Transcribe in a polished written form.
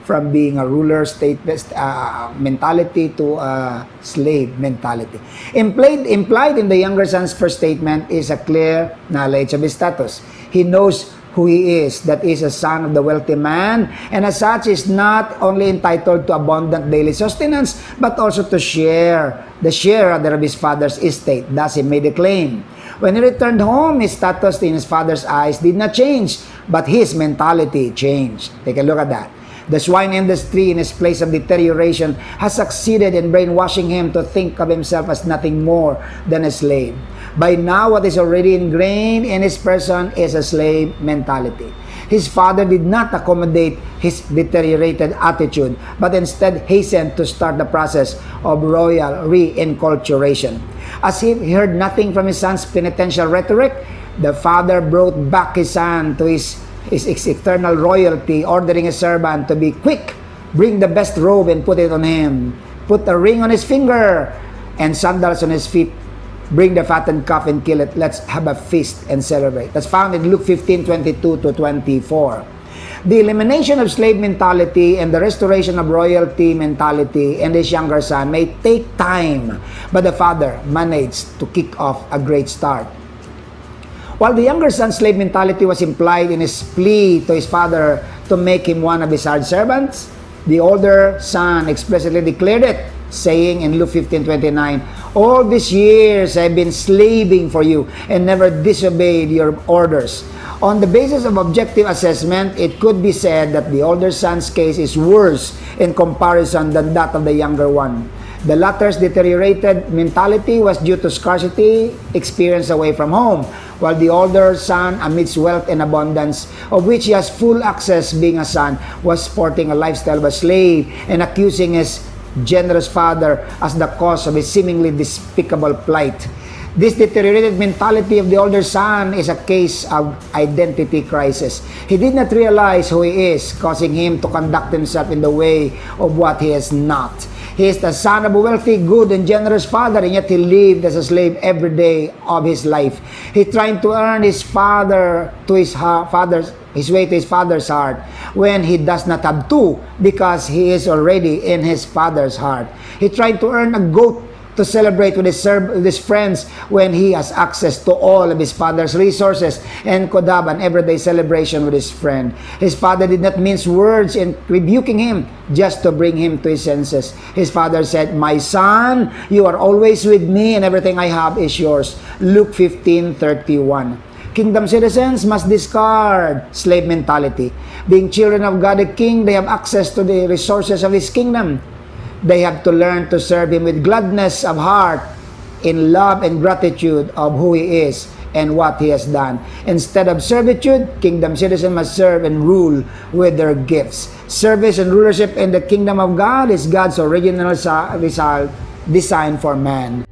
from being a ruler state mentality to a slave mentality. Implied in the younger son's first statement is a clear knowledge of his status. He knows who he is, that is a son of the wealthy man, and as such is not only entitled to abundant daily sustenance, but also to the share of his father's estate. Thus he made a claim. When he returned home, his status in his father's eyes did not change, but his mentality changed. Take a look at that. The swine industry, in its place of deterioration, has succeeded in brainwashing him to think of himself as nothing more than a slave. By now, what is already ingrained in his person is a slave mentality. His father did not accommodate his deteriorated attitude, but instead hastened to start the process of royal re-enculturation. As if he heard nothing from his son's penitential rhetoric, the father brought back his son to his eternal royalty, ordering his servant to be quick, bring the best robe and put it on him, put a ring on his finger and sandals on his feet, bring the fattened calf and kill it, let's have a feast and celebrate. That's found in Luke 15:22-24. The elimination of slave mentality and the restoration of royalty mentality in this younger son may take time, but the father managed to kick off a great start. While the younger son's slave mentality was implied in his plea to his father to make him one of his hired servants, the older son explicitly declared it, saying in Luke 15:29, "All these years I've been slaving for you and never disobeyed your orders." On the basis of objective assessment, it could be said that the older son's case is worse in comparison than that of the younger one. The latter's deteriorated mentality was due to scarcity experienced away from home, while the older son, amidst wealth and abundance, of which he has full access being a son, was sporting a lifestyle of a slave and accusing his generous father as the cause of his seemingly despicable plight. This deteriorated mentality of the older son is a case of identity crisis. He did not realize who he is, causing him to conduct himself in the way of what he is not. He is the son of a wealthy, good, and generous father, and yet he lived as a slave every day of his life. He tried to earn his way to his father's heart when he does not have to, because he is already in his father's heart. He tried to earn a goat to celebrate with his friends when he has access to all of his father's resources and could have an everyday celebration with his friend. His father did not mince words in rebuking him just to bring him to his senses. His father said, "My son, you are always with me and everything I have is yours." Luke 15:31. Kingdom citizens must discard slave mentality. Being children of God the King, they have access to the resources of His kingdom. They have to learn to serve Him with gladness of heart, in love and gratitude of who He is and what He has done. Instead of servitude, kingdom citizens must serve and rule with their gifts. Service and rulership in the kingdom of God is God's original result designed for man.